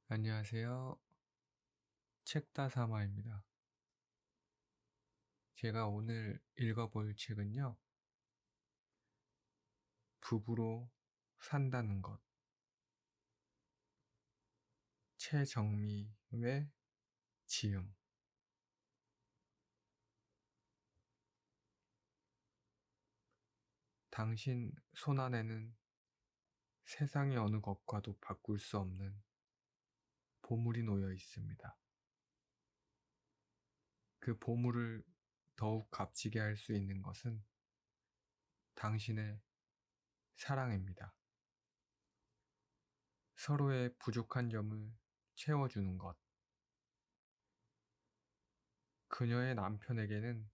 안녕하세요. 책다사마입니다. 제가 오늘 읽어볼 책은요, 부부로 산다는 것, 최정미의 지음. 당신 손안에는 세상의 어느 것과도 바꿀 수 없는 보물이 놓여 있습니다. 그 보물을 더욱 값지게 할 수 있는 것은 당신의 사랑입니다. 서로의 부족한 점을 채워주는 것. 그녀의 남편에게는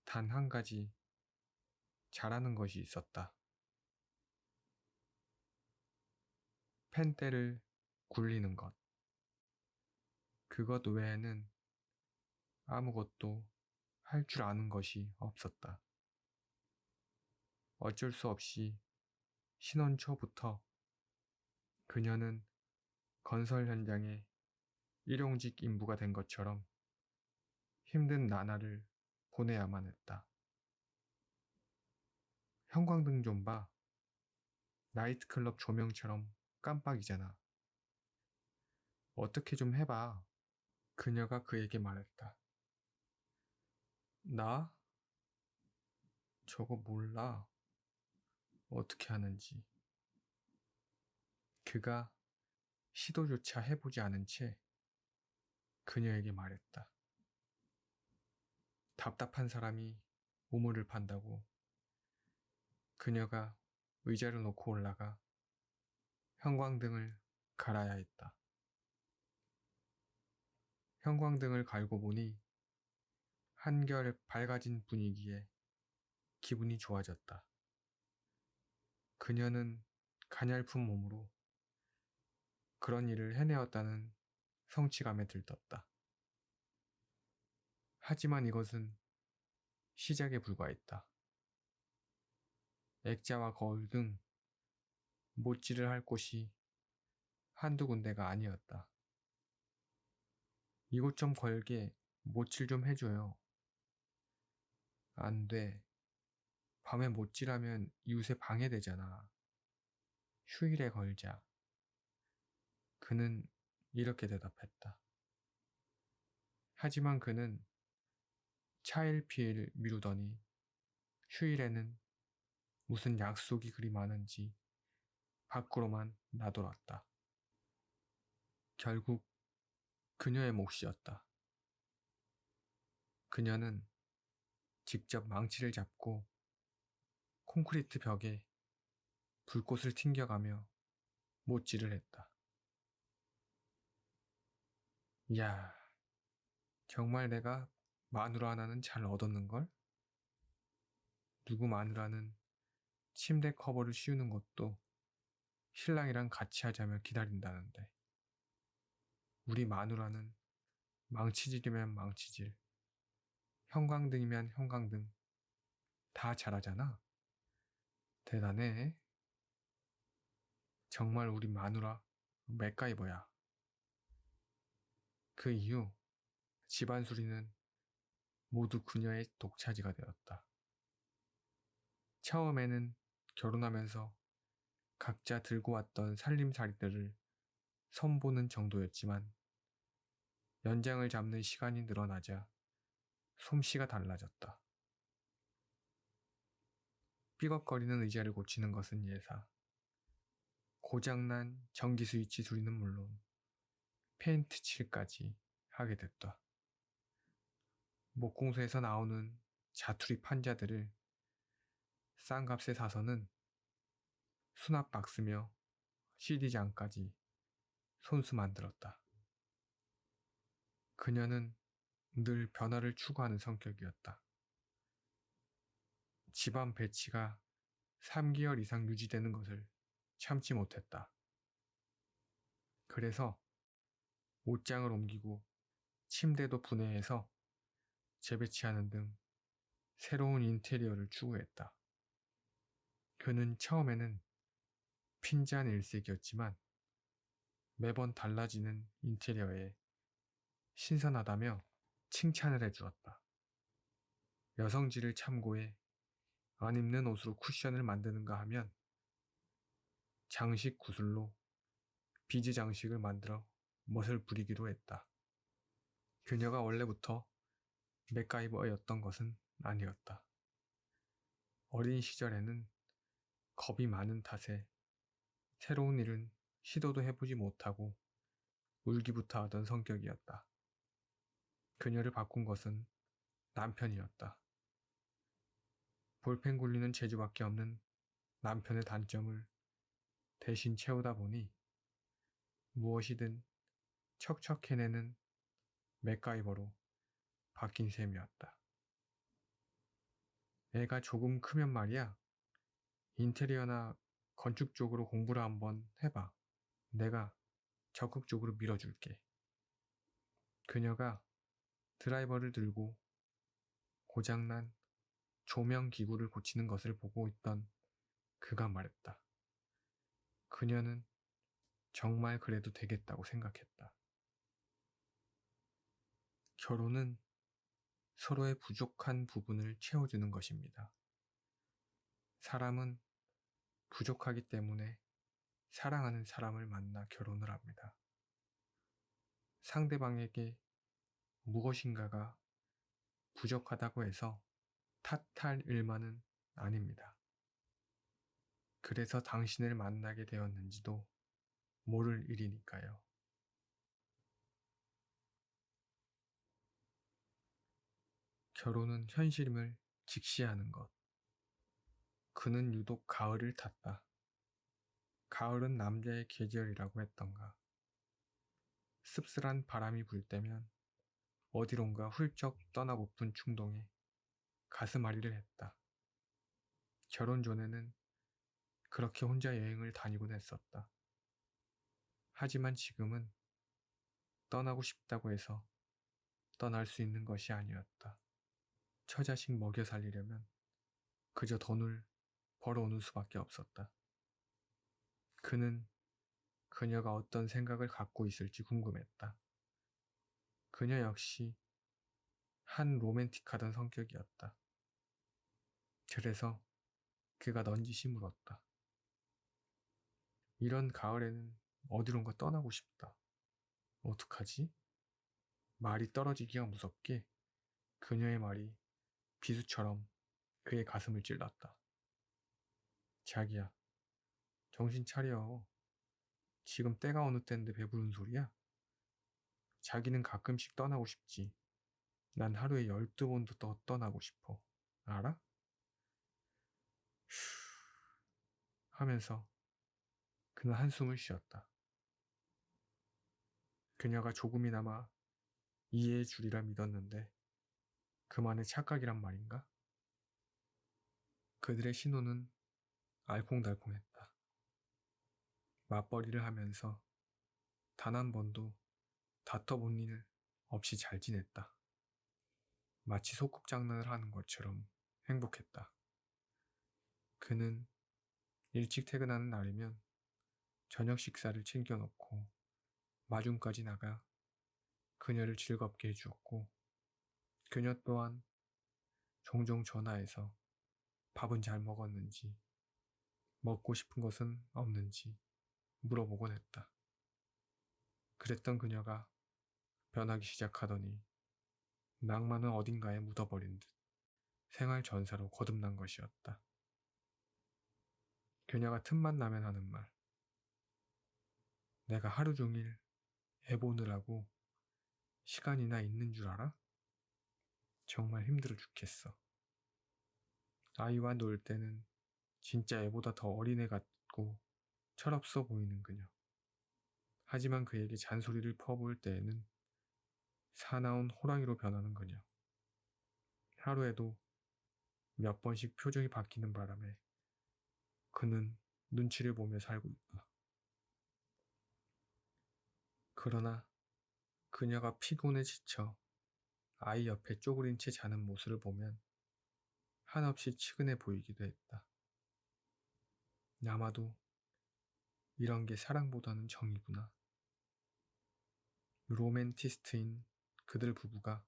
단 한 가지 잘하는 것이 있었다. 펜대를 굴리는 것. 그것 외에는 아무것도 할 줄 아는 것이 없었다. 어쩔 수 없이 신혼 초부터 그녀는 건설 현장의 일용직 인부가 된 것처럼 힘든 나날을 보내야만 했다. 형광등 좀 봐. 나이트클럽 조명처럼 깜빡이잖아. 어떻게 좀 해봐. 그녀가 그에게 말했다. 나? 저거 몰라. 어떻게 하는지. 그가 시도조차 해보지 않은 채 그녀에게 말했다. 답답한 사람이 우물을 판다고. 그녀가 의자를 놓고 올라가 형광등을 갈아야 했다. 형광등을 갈고 보니 한결 밝아진 분위기에 기분이 좋아졌다. 그녀는 가냘픈 몸으로 그런 일을 해내었다는 성취감에 들떴다. 하지만 이것은 시작에 불과했다. 액자와 거울 등 못질을 할 곳이 한두 군데가 아니었다. 이곳 좀 걸게 못질 좀 해줘요. 안 돼. 밤에 못질하면 이웃에 방해되잖아. 휴일에 걸자. 그는 이렇게 대답했다. 하지만 그는 차일피일 미루더니 휴일에는 무슨 약속이 그리 많은지 밖으로만 나돌았다. 결국 그녀의 몫이었다. 그녀는 직접 망치를 잡고 콘크리트 벽에 불꽃을 튕겨가며 못질을 했다. 야, 정말 내가 마누라 하나는 잘 얻었는걸? 누구 마누라는 침대 커버를 씌우는 것도 신랑이랑 같이 하자며 기다린다는데 우리 마누라는 망치질이면 망치질, 형광등이면 형광등 다 잘하잖아. 대단해. 정말 우리 마누라 맥가이버야. 그 이후 집안 수리는 모두 그녀의 독차지가 되었다. 처음에는 결혼하면서 각자 들고 왔던 살림살이들을 선보는 정도였지만 연장을 잡는 시간이 늘어나자 솜씨가 달라졌다. 삐걱거리는 의자를 고치는 것은 예사. 고장난 전기 스위치 수리는 물론 페인트 칠까지 하게 됐다. 목공소에서 나오는 자투리 판자들을 싼 값에 사서는 수납 박스며 CD장까지 손수 만들었다. 그녀는 늘 변화를 추구하는 성격이었다. 집안 배치가 3개월 이상 유지되는 것을 참지 못했다. 그래서 옷장을 옮기고 침대도 분해해서 재배치하는 등 새로운 인테리어를 추구했다. 그는 처음에는 핀잔 일색이었지만 매번 달라지는 인테리어에 신선하다며 칭찬을 해주었다. 여성지를 참고해 안 입는 옷으로 쿠션을 만드는가 하면 장식 구슬로 비즈 장식을 만들어 멋을 부리기도 했다. 그녀가 원래부터 맥가이버였던 것은 아니었다. 어린 시절에는 겁이 많은 탓에 새로운 일은 시도도 해보지 못하고 울기부터 하던 성격이었다. 그녀를 바꾼 것은 남편이었다. 볼펜 굴리는 재주밖에 없는 남편의 단점을 대신 채우다 보니 무엇이든 척척 해내는 맥가이버로 바뀐 셈이었다. 애가 조금 크면 말이야. 인테리어나 건축 쪽으로 공부를 한번 해봐. 내가 적극적으로 밀어줄게. 그녀가 드라이버를 들고 고장난 조명 기구를 고치는 것을 보고 있던 그가 말했다. 그녀는 정말 그래도 되겠다고 생각했다. 결혼은 서로의 부족한 부분을 채워주는 것입니다. 사람은 부족하기 때문에 사랑하는 사람을 만나 결혼을 합니다. 상대방에게 무엇인가가 부족하다고 해서 탓할 일만은 아닙니다. 그래서 당신을 만나게 되었는지도 모를 일이니까요. 결혼은 현실임을 직시하는 것. 그는 유독 가을을 탔다. 가을은 남자의 계절이라고 했던가. 씁쓸한 바람이 불 때면 어디론가 훌쩍 떠나고픈 충동에 가슴앓이를 했다. 결혼 전에는 그렇게 혼자 여행을 다니곤 했었다. 하지만 지금은 떠나고 싶다고 해서 떠날 수 있는 것이 아니었다. 처자식 먹여 살리려면 그저 돈을 벌어오는 수밖에 없었다. 그는 그녀가 어떤 생각을 갖고 있을지 궁금했다. 그녀 역시 한 로맨틱하던 성격이었다. 그래서 그가 넌지시 물었다. 이런 가을에는 어디론가 떠나고 싶다. 어떡하지? 말이 떨어지기가 무섭게 그녀의 말이 비수처럼 그의 가슴을 찔렀다. 자기야, 정신 차려. 지금 때가 어느 때인데 배부른 소리야? 자기는 가끔씩 떠나고 싶지. 난 하루에 12번도 떠나고 싶어. 알아? 휴 하면서 그는 한숨을 쉬었다. 그녀가 조금이나마 이해해 주리라 믿었는데 그만의 착각이란 말인가? 그들의 신호는 알콩달콩했다. 맞벌이를 하면서 단 한 번도 다퉈본 일 없이 잘 지냈다. 마치 소꿉장난을 하는 것처럼 행복했다. 그는 일찍 퇴근하는 날이면 저녁 식사를 챙겨놓고 마중까지 나가 그녀를 즐겁게 해주었고 그녀 또한 종종 전화해서 밥은 잘 먹었는지 먹고 싶은 것은 없는지 물어보곤 했다. 그랬던 그녀가 변하기 시작하더니 낭만은 어딘가에 묻어버린 듯 생활 전사로 거듭난 것이었다. 그녀가 틈만 나면 하는 말. 내가 하루 종일 애 보느라고 시간이나 있는 줄 알아? 정말 힘들어 죽겠어. 아이와 놀 때는 진짜 애보다 더 어린애 같고 철없어 보이는 그녀. 하지만 그에게 잔소리를 퍼부을 때에는 사나운 호랑이로 변하는 그녀. 하루에도 몇 번씩 표정이 바뀌는 바람에 그는 눈치를 보며 살고 있다. 그러나 그녀가 피곤해 지쳐 아이 옆에 쪼그린 채 자는 모습을 보면 한없이 치근해 보이기도 했다. 아마도 이런 게 사랑보다는 정이구나 로맨티스트인 그들 부부가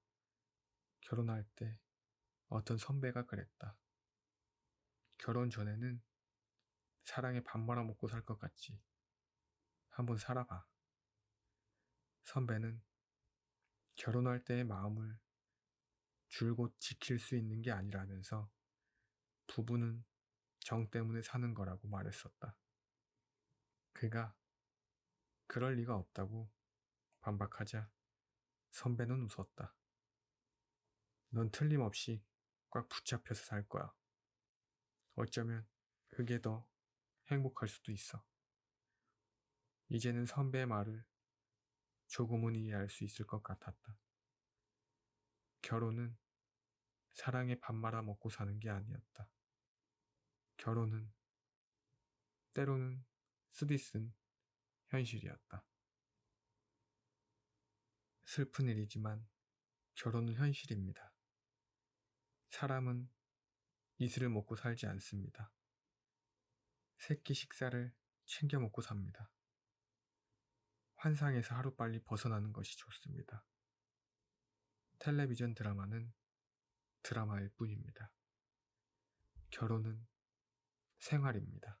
결혼할 때 어떤 선배가 그랬다. 결혼 전에는 사랑에 밥 말아먹고 살 것 같지. 한번 살아봐. 선배는 결혼할 때의 마음을 줄곧 지킬 수 있는 게 아니라면서 부부는 정 때문에 사는 거라고 말했었다. 그가 그럴 리가 없다고 반박하자 선배는 웃었다. 넌 틀림없이 꽉 붙잡혀서 살 거야. 어쩌면 그게 더 행복할 수도 있어. 이제는 선배의 말을 조금은 이해할 수 있을 것 같았다. 결혼은 사랑에 밥 말아 먹고 사는 게 아니었다. 결혼은 때로는 쓰디쓴 현실이었다. 슬픈 일이지만 결혼은 현실입니다. 사람은 이슬을 먹고 살지 않습니다. 새끼 식사를 챙겨 먹고 삽니다. 환상에서 하루빨리 벗어나는 것이 좋습니다. 텔레비전 드라마는 드라마일 뿐입니다. 결혼은 생활입니다.